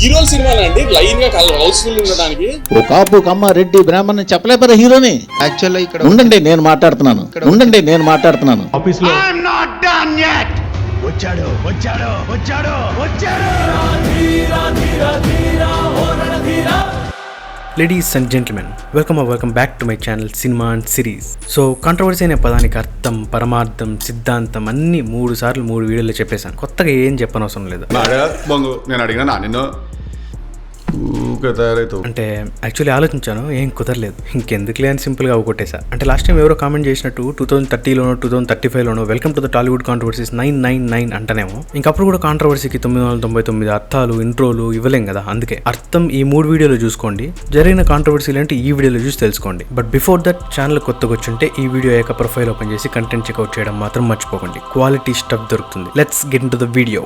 Hero సినిమాలు అండి line గా హౌస్ఫుల్ ఉండడానికి. ఓ కాపు కమ్మ రెడ్డి బ్రాహ్మణ్ చెప్పలేపరా హీరోని. యాక్చువల్లీ ఇక్కడ ఉండండి నేను మాట్లాడుతున్నాను ఆఫీస్ లో ladies and gentlemen, welcome back to my channel cinema and series. So controversy అనే పదానికి అర్థం, పరమార్థం, సిద్ధాంతం అన్ని 3 సార్లు 3 వీడియోలో చెప్పేశాను. కొత్తగా ఏం చెప్పనవసరం లేదు. నేను అడిగినా నిన్ను అంటే యాక్చువల్లీ ఆలోచించాను, ఏం కుదరలేదు, ఇంకెందుకులే అని సింపుల్గా కొట్టేశా. అంటే లాస్ట్ టైం ఎవరో కామెంట్ చేసినట్టు 2030లోనో 2035లోనో welcome to the Tollywood controversies 999 అంటనేమో. ఇంకప్పుడు కూడా కాంట్రవర్సీకి 999 అర్థాలు ఇంట్రోలు ఇవ్వలేం కదా. అందుకే అర్థం ఈ 3 వీడియోలు చూసుకోండి, జరిగిన కాంట్రవర్సీలు అంటే ఈ వీడియోలో చూసి తెలుసుకోండి. బట్ బిఫోర్ దట్ ఛానల్ కొత్తగా వచ్చుంటే ఈ వీడియో యొక్క ప్రొఫైల్ ఓపెన్ చేసి కంటెంట్ చెక్అవుట్ చేయడం మాత్రం మర్చిపోకండి. క్వాలిటీ స్టఫ్ దొరుకుతుంది. Let's get in to the video.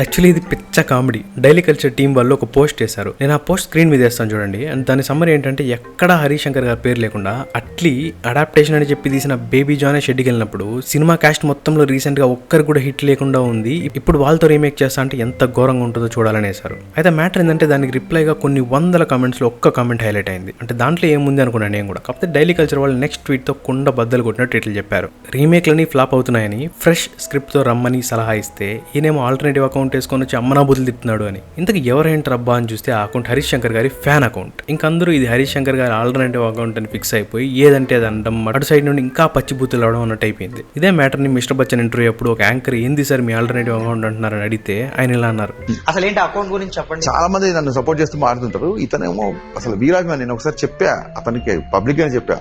Actually ఇది పిచ్చ కామెడీ. డైలీ కల్చర్ టీం వాళ్ళు ఒక పోస్ట్ చేశారు. నేను ఆ పోస్ట్ స్క్రీన్ మీద వేస్తాను చూడండి. అండ్ దాని సమ్మరీ ఏంటంటే, ఎక్కడ హరిశంకర్ గారి పేరు లేకుండా అట్లీ అడాప్టేషన్ అని చెప్పి తీసిన బేబీ జానే షెడ్కి వెళ్ళినప్పుడు సినిమా కాస్ట్ మొత్తంలో రీసెంట్ గా ఒక్కరు కూడా హిట్ లేకుండా ఉంది. ఇప్పుడు వాళ్ళతో రీమేక్ చేస్తా అంటే ఎంత ఘోరంగా ఉంటుందో చూడాలనేసారు. అయితే మ్యాటర్ ఏంటంటే, దానికి రిప్లైగా కొన్ని వందల కామెంట్స్ లో ఒక్క కామెంట్ హైలైట్ అయింది. అంటే దాంట్లో ఏముంది అనుకున్నాను నేను కూడా. కాకపోతే డైలీ కల్చర్ వాళ్ళు నెక్స్ట్ ట్వీట్ తో కుండ బద్దలు కొట్టినట్టు ఇట్లా చెప్పారు. రీమేక్లని ఫ్లాప్ అవుతున్నాయని ఫ్రెష్ స్క్రిప్ట్ తో రమ్మని సలహా ఇస్తే ఈయనేమో ఆల్టర్నేటివ్ అకౌంట్ వేసుకొని వచ్చి అమ్మనా బుద్ధులు తిప్పుతున్నాడు అని. ఇంతకు ఎవరేంటారు అబ్బా అని చూస్తే ఆ అకౌంట్ హరీష్ శంకర్ గారి ఫ్యాన్ అకౌంట్. ఇంకందరూ ఇది హరీష్ శంకర్ గారి ఆల్టర్నేటివ్ అకౌంట్ అని ఫిక్స్ అయిపోయి ఏదంటే అది అనడం, అటు సైడ్ నుండి ఇంకా పచ్చిబూతులు అవడం అన్నట్టు అయిపోయింది. ఇదే మ్యాటర్ ని మిస్టర్ బచ్చన్ ఇంటర్వ్యూ అప్పుడు ఒక యాంకర్ ఏంది సార్ మీ ఆల్టర్నేటివ్ అకౌంట్ అంటున్నారని అడిగితే ఆయన ఇలా అన్నారు, అసలు ఏంటి అకౌంట్ గురించి చెప్పండి. చాలా మంది నన్ను సపోర్ట్ చేస్తూ మాట్లాడుతుంటారు. ఇతనేమో అసలు వీరాజ్ నేను ఒకసారి చెప్పా, అతనికి పబ్లిక్ గానే చెప్పా,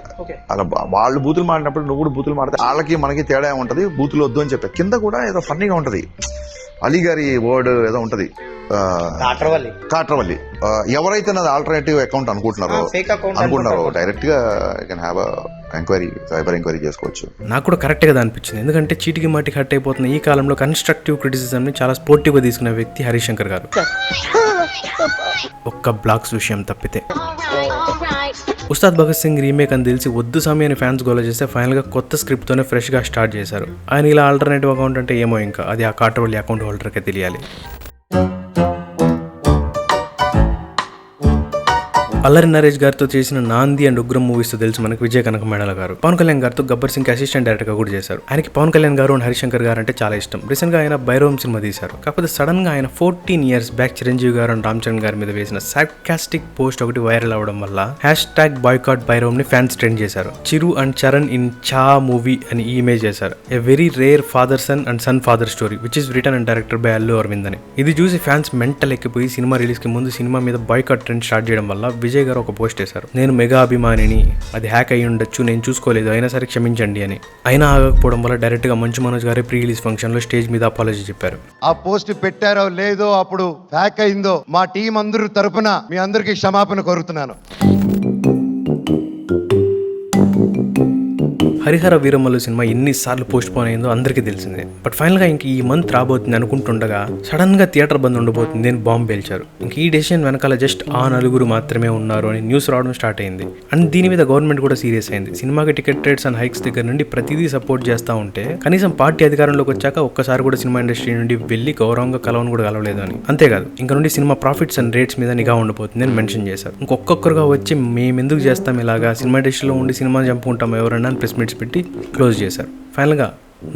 అలా వాళ్ళు బూతులు మాడినప్పుడు నువ్వు కూడా బూతులు మాడితే వాళ్ళకి మనకి తేడా ఉంటది, బూతులు వద్దు అని చెప్పా. కింద కూడా ఏదో ఫన్నీగా ఉంటది, అలీ గారి వర్డ్ ఏదో ఉంటది, కాట్రవల్లి. ఎవరైతే నాది ఆల్టర్నేటివ్ అకౌంట్ అనుకుంటున్నారో డైరెక్ట్ గా can have enquiry, cyber enquiry చేసుకోవచ్చు. నాకు కూడా కరెక్ట్ గా అనిపించింది. ఎందుకంటే చీటికి మాటికి హట్ అయిపోతున్న ఈ కాలంలో కన్స్ట్రక్టివ్ క్రిటిసిజం ని చాలా స్పోర్టివ్ గా తీసుకునే వ్యక్తి హరీష్ శంకర్ గారు. ఒక్క బ్లాక్స్ విషయం తప్పితే. ఉస్తాద్ భగత్ సింగ్ రీమేక్ అని తెలిసి వద్దు సమయం అని ఫ్యాన్స్ గోల చేస్తే ఫైనల్ గా కొత్త స్క్రిప్ట్ తోనే ఫ్రెష్ గా స్టార్ట్ చేశారు. ఆయన ఇలా ఆల్టర్నేటివ్ అకౌంట్ అంటే ఏమో, ఇంకా అది ఆ కాటవల్లి అకౌంట్ హోల్డర్కే తెలియాలి. అల్లరి నరేష్ గారితో చేసిన నాంది అండ్ ఉగ్రం మూవీస్ తో తెలుసు మనకు విజయ్ కనక మేడల గారు. పవన్ కళ్యాణ్ గారితో గబ్బర్ సింగ్ అసిస్టెంట్ డైరెక్టర్ గా కూడా చేశారు. ఆయనకి పవన్ కళ్యాణ్ గారు అండ్ హరిశంకర్ గారు అంటే చాలా ఇష్టం. రీసెంట్ గా ఆయన బైరోమ్ సినిమా తీశారు. కాకపోతే సడన్ గా ఆయన 14 years బ్యాక్ చిరంజీవి గారు అండ్ రామ్ చరణ్ గారి మీద వేసిన సార్కాస్టిక్ పోస్ట్ ఒకటి వైరల్ అవడం వల్ల #బాయ్కాట్ బైరోమ్ ని ఫ్యాన్స్ ట్రెండ్ చేశారు. చిరు అండ్ చరణ్ ఇన్ చా మూవీ అని ఈ ఇమేజ్ చేశారు. A very rare father son and son father story which is written and director by Allu Aravind అని. ఇది చూసి ఫ్యాన్స్ మెంటల్ ఎక్కిపోయి సినిమా రిలీజ్ కి ముందు సినిమా మీద బాయ్కాట్ ట్రెండ్ స్టార్ట్ చేయడం వల్ల విజయ్ గారు ఒక పోస్ట్ చేశారు, నేను మెగా అభిమానిని, అది హ్యాక్ అయ్యి ఉండొచ్చు, నేను చూసుకోలేదు, అయినా సరే క్షమించండి అని. అయినా ఆగకపోవడం వల్ల డైరెక్ట్ గా మంచు మనోజ్ గారి ప్రీ రిలీజ్ ఫంక్షన్ లో స్టేజ్ మీద అపాలజీ చెప్పారు. ఆ పోస్ట్ పెట్టారో లేదో, అప్పుడు హ్యాక్ అయిందో, మా టీం అందరూ తరపున మీ అందరికీ క్షమాపణ కోరుతున్నాను. హరిహర వీరమల్లు సినిమా ఎన్నిసార్లు పోస్ట్ పోన్ అయిందో అందరికీ తెలిసిందే. బట్ ఫైనల్ గా ఇంక ఈ మంత్ రాబోతుంది అనుకుంటుండగా సడన్ గా థియేటర్ బంద్ ఉండబోతుంది అని బాంబు పేల్చారు. ఇంక ఈ డెసిషన్ వెనకాల జస్ట్ ఆ 9 మాత్రమే ఉన్నారు అని న్యూస్ రావడం స్టార్ట్ అయింది. అండ్ దీని మీద గవర్నమెంట్ కూడా సీరియస్ అయింది. సినిమాకి టికెట్ రేట్స్ అండ్ హైక్స్ దగ్గర నుండి ప్రతిదీ సపోర్ట్ చేస్తా ఉంటే కనీసం పార్టీ అధికారంలోకి వచ్చాక ఒక్కసారి కూడా సినిమా ఇండస్ట్రీ నుండి వెళ్ళి గౌరవంగా కలవను కూడా కలవలేదు అని. అంతేకాదు ఇంక నుండి సినిమా ప్రాఫిట్స్ అండ్ రేట్స్ మీద నిఘా ఉండబోతుంది అని మెన్షన్ చేశారు. ఇంకొకరుగా వచ్చి మేమెందుకు చేస్తాం ఇలాగా, సినిమా ఇండస్ట్రీలో ఉండి సినిమా చంపుకుంటాం ఎవరన్నా ప్రెస్ మీట్స్ పెట్టి క్లోజ్ చేశారు. ఫైనల్ గా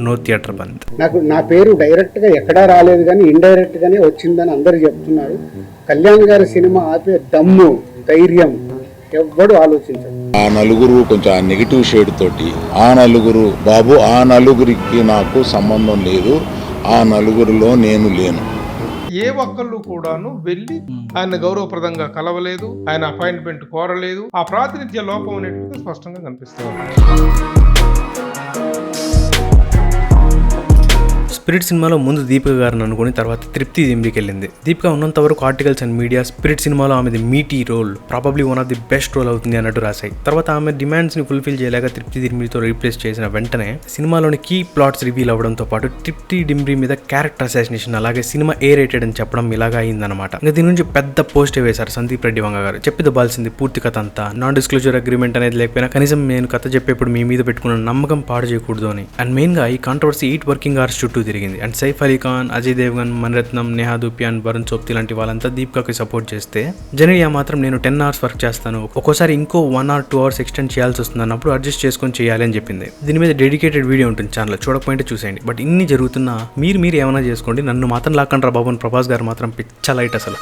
నో థియేటర్ బంద్. నా పేరు డైరెక్ట్ గా ఎక్కడా రాలేదు కానీ ఇండైరెక్ట్ గానే వచ్చిందని అందరు చెప్తున్నారు. కళ్యాణ్ గారి సినిమా ఆపే దమ్ము, ధైర్యం ఎవ్వడు ఆలోచించారు. ఆ నలుగురు కొంచెం నెగిటివ్ షేడ్ తోటి, ఆ నలుగురు బాబు, ఆ నలుగురికి నాకు సంబంధం లేదు, ఆ నలుగురిలో నేను లేను. ఏ ఒక్కళ్ళు కూడాను వెళ్ళి ఆయన గౌరవప్రదంగా కలవలేదు, ఆయన అపాయింట్మెంట్ కోరలేదు. ఆ ప్రాతినిధ్య లోపం అనేటువంటిది స్పష్టంగా కనిపిస్తుంది. స్పిరిట్ సినిమాలో ముందు దీపిక గారిని అనుకుని తర్వాత తృప్తి దిమ్రికి వెళ్ళింది. దీపిక ఉన్నంత వరకు ఆర్టికల్స్ అండ్ మీడియా స్పిరిట్ సినిమాలో ఆమెది meaty role, probably one of the best role అవుతుంది అన్నట్టు రాశాయి. తర్వాత ఆమె డిమాండ్స్ ని ఫుల్ఫిల్ చేయలేక తృప్తి దిమ్రితో రీప్లేస్ చేసిన వెంటనే సినిమాలోని కీ ప్లాట్స్ రివీల్ అవడంతో పాటు తృప్తి దిమ్రి మీద క్యారెక్టర్ అసాసినేషన్, అలాగే సినిమా ఏ రేటెడ్ అని చెప్పడం ఇలాగా అయిందన్నమాట. ఇంకా దీని నుంచి పెద్ద పోస్ట్ వేశారు సందీప్ రెడ్డి వంగ గారు. చెప్పి దబ్బాల్సింది పూర్తి కథ అంతా, నాన్ డిస్క్లోజర్ అగ్రిమెంట్ అనేది లేకపోయినా కనీసం నేను కథ చెప్పేప్పుడు మీ మీద పెట్టుకున్న నమ్మకం పాడు చేయకూడదు అని. అండ్ మెయిన్ గా ఈ కాంట్రవర్సీ 8 working hours చుట్టూ తిరిగింది. అండ్ సైఫ్ అలీ ఖాన్, అజయ్ దేవ్గన్, మణిరత్నం, నేహా దుపియాన్, వరుణ్ సోప్తి లాంటి వాళ్ళంతా దీపికాకి సపోర్ట్ చేస్తే జెనెలియా మాత్రం నేను 10 hours వర్క్ చేస్తాను, ఒక్కోసారి ఇంకో 1 or 2 hours ఎక్స్టెండ్ చేయాల్సి వస్తుంది అన్నప్పుడు అడ్జస్ట్ చేసుకొని చేయాలి అని చెప్పింది. దీని మీద డెడికేటెడ్ వీడియో ఉంటుంది ఛానల్, చూడకపోయింటే చూసేయండి. బట్ ఇన్ని జరుగుతున్నా మీరు ఏమైనా చేసుకోండి, నన్ను మాత్రం లాక్కండ్రా బాబు అని ప్రభాస్ గారు మాత్రం పిచ్చ లైట్ అసలు.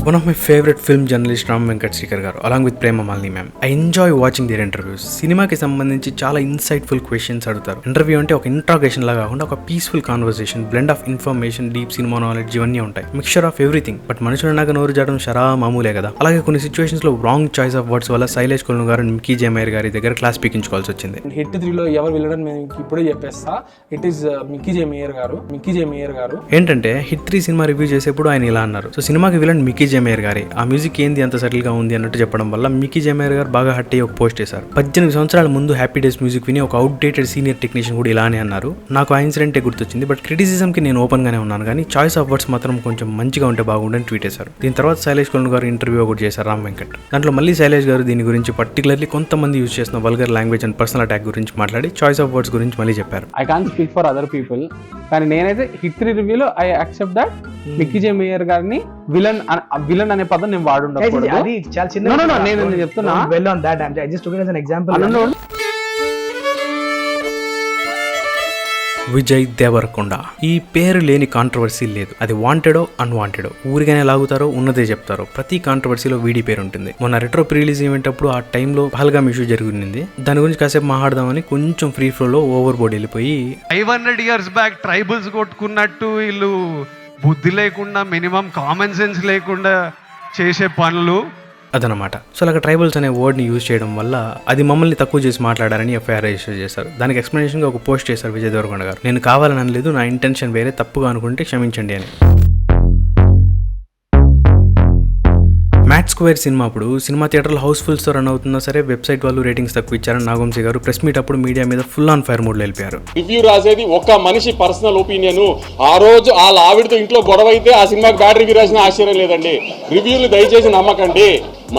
One of my favorite film journalist Ram Venkat Srikhar garu along with Prema Malini ma'am. I enjoy watching their interviews. సినిమాకి సంబంధించి చాలా ఇన్సైట్ఫుల్ క్వశ్చన్స్ అడుగుతారు. ఇంటర్వ్యూ అంటే ఒక ఇంట్రాగేషన్ లాగా కాకుండా ఒక peaceful conversation, blend of information, deep cinema knowledge ఇవన్నీ ఉంటాయి. Mixture of everything. బట్ మనుషులు నాకు నోరు జాడడం షరా మామూలే కదా. అలాగే కొన్ని సిచ్యువేషన్స్ లో రాంగ్ చాయిస్ ఆఫ్ వర్డ్స్ వల్ల శైలేష్ కొలను గారు మిక్కీ జేమేయర్ గారి దగ్గర క్లాస్ పీకించుకోవాల్సి వచ్చింది. హిట్ 3లో ఎవరు విలన్ నేను ఇప్పుడే చెప్పేస్తా. ఇట్ ఈస్ మిక్కీ జేమేయర్ గారు. ఏంటంటే హిట్ 3 సినిమా రివ్యూ చేసేప్పుడు ఆయన ఇలా అన్నారు, సో సినిమాకి విలన్ మిక్కీ జేమేయర్ గారి, ఆ మ్యూజిక్ ఏంది అంత సటిల్ గా ఉంది అన్నట్టు చెప్పడం వల్ల మిక్కీ జేమేయర్ గారు బాగా హట్ అయ్యి ఒక పోస్ట్ చేశారు. 18 సంవత్సరాల ముందు హ్యాపీ డేస్ మ్యూజిక్ విని ఒక అవుట్డేటెడ్ సీనియర్ టెక్నీషియన్ కూడా ఇలానే అన్నారు. నాకు ఆ ఇన్సిడెంటే గుర్తొచ్చింది. బట్ క్రిటిసిజం కి నేను ఓపెన్ గానే ఉన్నాను, కానీ చాయిస్ ఆఫ్ వర్డ్స్ మాత్రం కొంచెం మంచిగా ఉంటే బాగుండని ట్వీట్ చేశారు. దీని తర్వాత శైలేష్ కొలను గారు ఇంటర్వ్యూ ఒకటి చేశారు రామ్ వెంకట్. దాంట్లో మళ్ళీ శైలేష్ గారు దీని గురించి పర్టికులర్లీ కొంతమంది యూజ్ చేసిన vulgar language and personal attack గురించి మాట్లాడి చాయిస్ ఆఫ్ వర్డ్స్ గురించి మళ్ళీ చెప్పారు. I can't speak for other people, కానీ నేనైతే హిట్ 3 రివ్యూలో I accept that Mickey J Meyer గారిని విలన్ అనే పదం నేను వాడుండకూడదు. నేను చెప్తున్నా well on that I just took it as an example. Vijay Deverakonda, ఈ పేరు లేని కాంట్రవర్సీ లేదు. అది వాంటెడో అన్వాంటెడో, ఊరిగానే లాగుతారో ఉన్నదే చెప్తారో, ప్రతి కాంట్రవర్సీలో వీడి పేరు ఉంటుంది. మొన్న రెట్రో ప్రీ రిలీజ్ ఈవెంట్ అప్పుడు ఆ టైంలో పహల్గామ్ ఇష్యూ జరిగింది. దాని గురించి కాసేపు మాట్లాడదామని కొంచెం ఫ్రీ ఫ్లోలో ఓవర్ బోర్డ్ వెళ్ళిపోయి 500 years బ్యాక్ ట్రైబల్స్ కొట్టుకున్నట్టు వీళ్ళు బుద్ధి లేకుండా, మినిమం కామన్ సెన్స్ లేకుండా చేసే పనులు అదనమాట. సో అలాగ ట్రైబల్స్ అనే వర్డ్ని యూజ్ చేయడం వల్ల అది మమ్మల్ని తక్కువ చేసి మాట్లాడారని ఎఫ్ఐఆర్ రిజిస్టర్ చేశారు. దానికి ఎక్స్ప్లెనేషన్గా ఒక పోస్ట్ చేశారు విజయ్ దేవరకొండ గారు. నేను కావాలని అనలేదు, నా ఇంటెన్షన్ వేరే, తప్పుగా అనుకుంటే క్షమించండి అని. మ్యాట్ స్క్వేర్ సినిమా అప్పుడు సినిమా థియేటర్లో హౌస్ఫుల్స్తో రన్ అవుతున్నా సరే వెబ్సైట్ వాళ్ళు రేటింగ్స్ తక్కువ ఇచ్చారని నాగవంశీ గారు ప్రెస్ మీట్ అప్పుడు మీడియా మీద ఫుల్ ఆన్ ఫైర్ మోడ్లో వెళ్ళిపోయారు. రివ్యూ రాసేది ఒక మనిషి పర్సనల్ ఒపీనియన్. ఆ రోజు ఆ ఆవిడతో ఇంట్లో గొడవ అయితే ఆ సినిమాకి బ్యాడ్ రివ్యూ రాసిన ఆశ్చర్యం లేదండి. రివ్యూలు దయచేసి నమ్మకండి.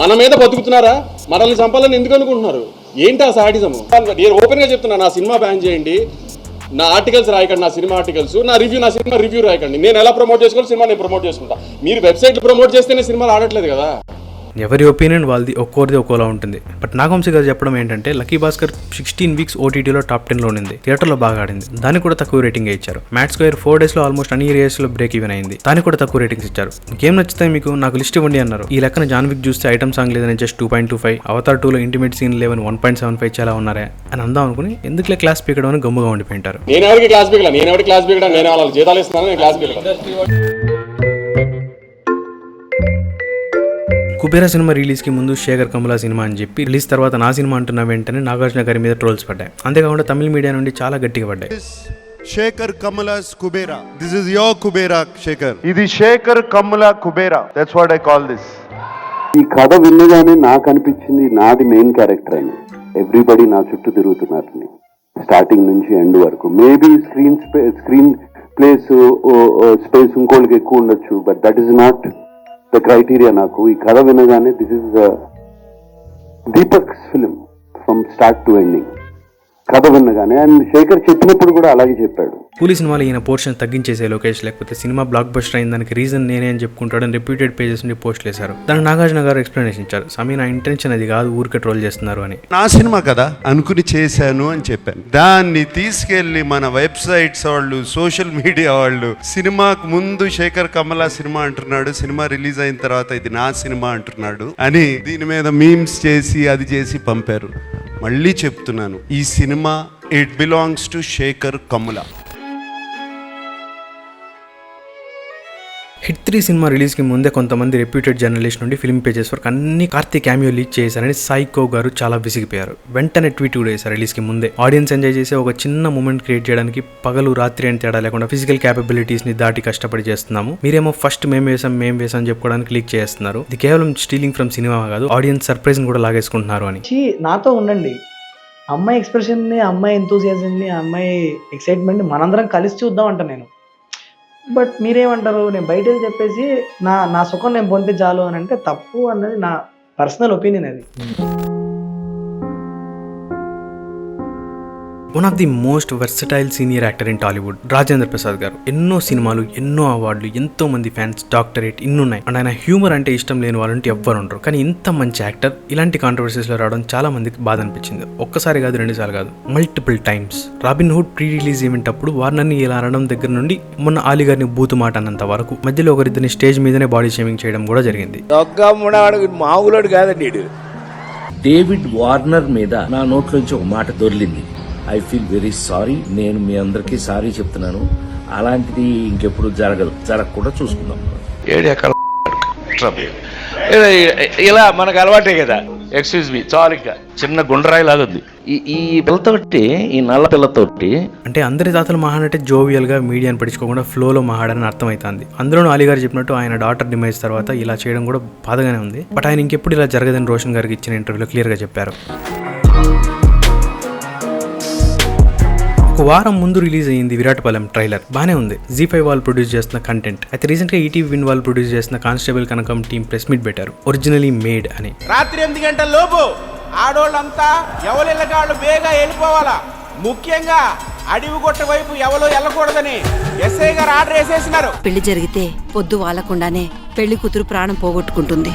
మన మీద బతుకుతున్నారా? మనల్ని చంపాలని ఎందుకు అనుకుంటున్నారు? ఏంటి ఆ సాడిజం? నేను ఓపెన్ గా చెప్తున్నా, నా సినిమా బ్యాన్ చేయండి, నా ఆర్టికల్స్ రాయకండి, నా సినిమా ఆర్టికల్స్, నా సినిమా రివ్యూ రాయకండి. నేను ఎలా ప్రమోట్ చేసుకోవాలి సినిమా నేను ప్రమోట్ చేసుకుంటా. మీరు వెబ్సైట్లు ప్రమోట్ చేస్తేనే సినిమాలు ఆడట్లేదు కదా. ఎవరి ఒపీనియన్ వాళ్ళది, ఒక్కోరిది ఒక్కోలా ఉంటుంది. బట్ నాగవంశీ గారు చెప్పడం ఏంటంటే లక్కీ భాస్కర్ 16 weeks ఓటీటీలో టాప్ 10లో ఉంది, థియేటర్లో బాగా ఆడింది, దానికి కూడా తక్కువ రేటింగ్ ఇచ్చారు. మ్యాట్ స్క్వేర్ 4 days లో ఆల్మోస్ట్ అన్ని ఏరియాస్లో బ్రేక్ ఈవెన్ అయింది, దానికి కూడా తక్కువ రేటింగ్స్ ఇచ్చారు. గేమ్ నచ్చితే మీకు నాకు లిస్ట్ ఇవ్వండి అన్నారు. ఈ లెక్కన జాన్ విక్ చూస్తే ఐటమ్ సాంగ్ లేదని జస్ట్ 2.25, అవతార్ 2లో ఇంటిమేట్ సీన్ లేవని 1.75 చాలా ఉన్నారే అని అందాం అనుకుని ఎందుకులే క్లాస్ పీకడం అని గమ్ముగా ఉండిపోయింటారు. నేను ఎవరికి క్లాస్ పీకడా, నేను వాళ్ళకి జీతాలు ఇస్తున్నాను, నేను క్లాస్ పీకడా. కుబేరా సినిమా రిలీజ్ కి ముందు శేఖర్ కమలా సినిమా అని చెప్పి రిలీజ్ తర్వాత నా సినిమా అంటున్న వెంటనే నాగార్జున గారి మీద ట్రోల్స్ పడ్డాయి. అంతేకాకుండా తమిళ మీడియా నుండి చాలా గట్టిగా పడ్డాయి. శేఖర్ కమలాస్ Kubera, this is your Kubera Shekhar. ఇది Shekhar Kammula Kubera, that's what I call this. ఈ కథ విన్నగానే నాకు అనిపించింది నాది మెయిన్ క్యారెక్టర్ అని. ఎవ్రీబడి నా చుట్టూ తిరుగుతున్నారని స్టార్టింగ్ నుంచి ఎండ్ వరకు. మేబీ స్క్రీన్ ప్లేస్ స్పేస్ ఇంకోళ్ళకి ఎక్కువ ఉండొచ్చు, but that is not the criteria. నాకు ఈ కథ వినగానే this is Deepak's film from start to ending. కథ విన్నగానే అండ్ శేఖర్ చెప్పినప్పుడు కూడా అలాగే చెప్పాడు. కూలీ సినిమాలో ఈయన పోర్షన్ తగ్గించేసే లోకేష్ లేకపోతే సినిమా బ్లాక్ బస్టర్ అయిన దానికి రీజన్ నేనే అని చెప్పుకుంటాడని రిప్యూటెడ్ పేజెస్ నుండి పోస్టులు వేశారు. దానికి నాగార్జున గారు ఎక్స్ప్లెనేషన్ ఇచ్చారు. సమీ నా ఇంటెన్షన్ అది కాదు, ఊరికే ట్రోల్ చేస్తున్నారు అని. నా సినిమా కదా అనుకుని చేశాను అని చెప్పాను. దాన్ని తీసుకెళ్లి మన వెబ్సైట్స్ వాళ్ళు, సోషల్ మీడియా వాళ్ళు సినిమాకు ముందు శేఖర్ కమలా సినిమా అంటున్నాడు, సినిమా రిలీజ్ అయిన తర్వాత ఇది నా సినిమా అంటున్నాడు అని దీని మీద మీమ్స్ చేసి అది చేసి పంపారు. మళ్ళీ చెప్తున్నాను, ఈ cinema it belongs to Shekhar Kammula. Hit 3 cinema release కి ముందే కొంతమంది రెప్యూటెడ్ జర్నలిస్ట్ నుండి ఫిల్మ్ పేజెస్ వరకు అన్ని కార్తీక్ క్యామియో లీక్ చేశారని సైకో గారు చాలా విసిగిపోయారు. వెంటనే ట్వీట్ కూడా చేశారు రిలీజ్ కి ముందే. ఆడియన్స్ ఎంజాయ్ చేసే ఒక చిన్న మూమెంట్ క్రియేట్ చేయడానికి పగలు రాత్రి అని తేడా లేకుండా ఫిజికల్ క్యాపబిలిటీస్ ని దాటి కష్టపడి చేస్తున్నాము. మీరేమో ఫస్ట్ మేం వేసాం చెప్పుకోవడానికి లీక్ చేస్తున్నారు. ఇది కేవలం స్టీలింగ్ ఫ్రమ్ సినిమా కాదు, ఆడియన్స్ సర్ప్రైజ్ కూడా లాగేసుకుంటున్నారు అని. నాతో ఉండండి, అమ్మాయి ఎక్స్ప్రెషన్ ని, అమ్మాయి ఎంతూసియాజం ని, అమ్మాయి ఎక్సైట్మెంట్ ని మనందరం కలిసి చూద్దాం అంట నేను. బట్ మీరేమంటారు, నేను బయట చెప్పేసి నా సుఖం నేను పొందితే చాలు అని అంటే తప్పు అన్నది పర్సనల్ ఒపీనియన్ అది. One of the most versatile senior actor in Tollywood Rajendra Prasad గారు. ఎన్నో సినిమాలు, ఎన్నో అవార్డులు, ఎంతో మంది ఫ్యాన్స్, డాక్టరేట్ ఇన్నున్నాయి. అండ్ ఆయన హ్యూమర్ అంటే ఇష్టం లేని వాళ్ళంటే ఎవ్వరు ఉండరు. కానీ ఇంత మంచి యాక్టర్ ఇలాంటి కాంట్రవర్సీస్ లో రావడం చాలా మందికి బాధ అనిపించింది. ఒక్కసారి కాదు, 2 సార్లు కాదు, multiple times. Robin hood pre release event అప్పుడు వార్నర్ని ఇలా అనడం దగ్గర నుండి మొన్న ఆలీ గారిని బూతు మాట అన్నంత వరకు మధ్యలో ఒకరిద్దరిని స్టేజ్ మీదనే బాడీ షేమింగ్ చేయడం కూడా జరిగింది. మామూలుడు కాదండి. డేవిడ్ వార్నర్ మీద నా నోట్లోంచి ఒక మాట దొర్లింది. I feel very sorry. నేను మీ అందరికీ సారీ చెప్తున్నాను. అలాంటిది ఇంకెప్పుడు జరగకుండా చూసుకుందాం. ఇలా మనకు అలవాటే కదా. ఎక్స్క్యూజ్ మీ, చాలు ఇంకా చిన్న గుండ్రాయి లాగా ఉంది ఈ పిల్లతోటి, ఈ నల్ల పిల్లతోటి. అంటే అందరి తాతలు మహానంటే జోవియల్ గా మీడియాని పట్టించుకోకుండా ఫ్లోలో మహాడని అర్థమవుతుంది. అందులోనూ అలీ గారు చెప్పినట్టు ఆయన డాటర్ డిమైజ్ తర్వాత ఇలా చేయడం కూడా బాధగానే ఉంది. బట్ ఆయన ఇంకెప్పుడు ఇలా జరగదని రోషన్ గారికి ఇచ్చిన ఇంటర్వ్యూలో క్లియర్ గా చెప్పారు. ఒక వారం ముందు రిలీజ్ అయ్యింది విరాటపాలెం ట్రైలర్. బానే ఉంది. జీ5 వాళ్ళు ప్రొడ్యూస్ చేస్తున్న కంటెంట్. అయితే రీసెంట్ గా ఈటీవీ విన్ వాళ్ళు ప్రొడ్యూస్ చేస్తున్న కానిస్టేబుల్ కనకం టీం ప్రెస్ మీట్ పెట్టారు. ఒరిజినలీ మేడ్ అని. రాత్రి 8 గంటల లోపు ఆడోళ్ళంతా ఎవరిళ్ళగాళ్ళు బేగా వెళ్ళిపోవాలా. ముఖ్యంగా అడవి కొట్ట వైపు ఎవరో వెళ్ళకూడదని ఎస్ఐ గారు ఆర్డర్ వేసేసినారు. పెళ్లి జరిగితే పొద్దు వాలకుండానే పెళ్లి కూతురు ప్రాణం పోగొట్టుకుంటుంది.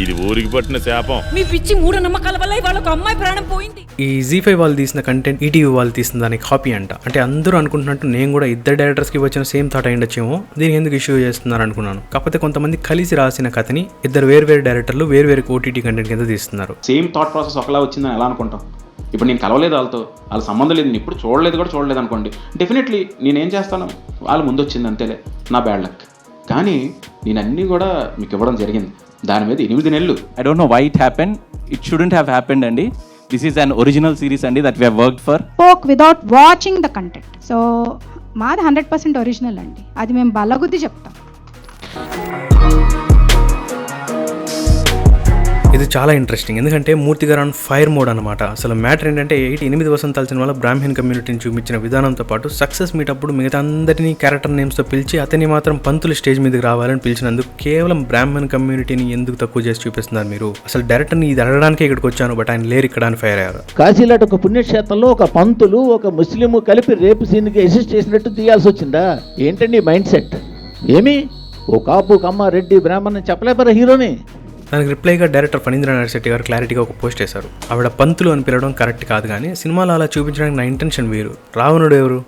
ఇది ఊరికి పట్టిన శాపం. మీ పిచ్చి మూఢ నమ్మకాల వల్ల ఇవాళ ఒక అమ్మాయి ప్రాణం పోయింది. ఈ జీ5 వాళ్ళు తీసిన కంటెంట్ ఈటీవీ వాళ్ళు తీసిన దానికి కాపీ అంట. అంటే అందరూ అనుకుంటున్నట్టు నేను కూడా ఇద్దరు డైరెక్టర్స్ కి వచ్చిన సేమ్ థాట్ అయ్యిండొచ్చేమో, దీనికి ఎందుకు ఇష్యూ చేస్తున్నారు అనుకున్నాను. కాకపోతే కొంతమంది కలిసి రాసిన కథని ఇద్దరు వేరు డైరెక్టర్లు వేరు ఓటీటీ కంటెంట్ కింద తీస్తున్నారు. సేమ్ థాట్ ప్రాసెస్ ఒకలా వచ్చిందని ఎలా అనుకుంటాం? ఇప్పుడు నేను కలవలేదు వాళ్ళతో, వాళ్ళ సంబంధం లేదు, నేను ఇప్పుడు చూడలేదు అనుకోండి. డెఫినెట్లీ నేనేం చేస్తాను, వాళ్ళు ముందు వచ్చింది అంతేలే, నా బ్యాడ్ లక్. కానీ నేను అన్నీ కూడా మీకు ఇవ్వడం జరిగింది. దాని మీద 8 నెలలు. I don't know why it happened. It shouldn't have happened, Andy. This is an original series, Andy, that we have worked for. Spoke without watching the content. So, మాది 100% ఒరిజినల్ అండి. అది మేము బలగుద్ది చెప్తాం. ఇది చాలా ఇంట్రెస్టింగ్. ఎందుకంటే మూర్తి గారు ఆన్ ఫైర్ మోడ్ అనమాట. అసలు మ్యాటర్ ఏంటంటే 8 వసంతాల సినిమాలో బ్రాహ్మణ్ కమ్యూనిటీని చూపించిన విధానంతో పాటు సక్సెస్ మీట్ అప్పుడు మిగతా అందరినీ క్యారెక్టర్ నేమ్స్తో పిలిచి అతన్ని మాత్రం పంతులు స్టేజ్ మీదకి రావాలని పిలిచినందుకు కేవలం బ్రాహ్మణ్ కమ్యూనిటీని ఎందుకు తక్కువ చేసి చూపిస్తున్నారు మీరు? అసలు డైరెక్టర్ని ఇది అడగడానికి ఇక్కడికి వచ్చాను, బట్ ఆయన లేరు ఇక్కడ అని ఫైర్ అయ్యారు. కాశీలాట ఒక పుణ్యక్షేత్రంలో ఒక పంతులు ఒక ముస్లిం కలిపి రేపు సీన్కి అసిస్ట్ చేసినట్టు తీయాల్సి వచ్చిందా? ఏంటండి మైండ్ సెట్? ఏమి ఓ కాపు కమ్మ రెడ్డి బ్రాహ్మణ్ చెప్పలేపరా హీరోని? దానికి రిప్లైగా డైరెక్టర్ ఫణీంద్ర నరశెట్టి గారు క్లారిటీగా ఒక పోస్ట్ చేశారు. ఆవిడ పంతులు అని పిలవడం కరెక్ట్ కాదు, కానీ సినిమాలో అలా చూపించడానికి నా ఇంటెన్షన్ వేరు. రావణుడు ఎవరు?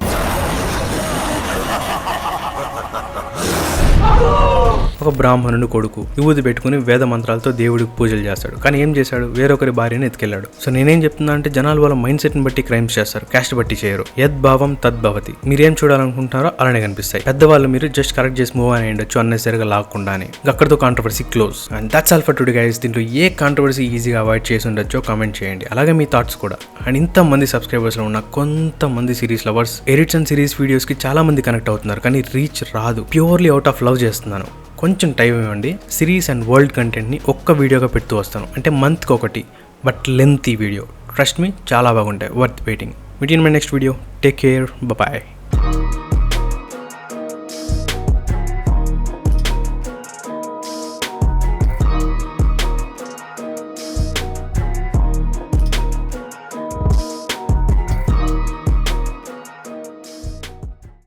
ఒక బ్రాహ్మణుడు కొడుకు విభూతి పెట్టుకుని వేద మంత్రాలతో దేవుడికి పూజలు చేస్తాడు. కానీ ఏం చేశాడు? వేరొకరి భార్యని ఎత్తుకెళ్ళాడు. సో నేనేం చెప్తున్నా అంటే జనాలు వాళ్ళ మైండ్ సెట్ ని బట్టి క్రైమ్స్ చేస్తారు, క్యాస్ట్ బట్టి చేయరు. యద్భావం తద్భవతి. మీరేం చూడాలనుకుంటున్నారో అలానే కనిపిస్తాయి. పెద్దవాళ్ళు మీరు జస్ట్ కరెక్ట్ చేసి మూవ్ అని ఉండొచ్చు, అన్నెసరిగా లాక్కుండా అని. అక్కడితో controversy close. And that's all for today guys. దీంట్లో ఏ కాంట్రవర్సీ ఈజీగా అవాయిడ్ చేసి ఉండొచ్చో కామెంట్ చేయండి. అలాగే మీ థాట్స్ కూడా. అండ్ ఇంతమంది సబ్స్క్రైబర్స్ లో ఉన్న కొంతమంది series lovers edits and series videos కి చాలా మంది కనెక్ట్ అవుతున్నారు, కానీ రీచ్ రాదు. ప్యూర్లీ అవుట్ ఆఫ్ లవ్ చేస్తున్నాను. కొంచెం టైం ఇవ్వండి. సిరీస్ అండ్ వరల్డ్ కంటెంట్ని ఒక్క వీడియోగా పెడుతూ వస్తాను. అంటే మంత్కి ఒకటి, but lengthy video. Trust me, చాలా బాగుంటాయి. Worth waiting. Meet in my next video. Take care. Bye.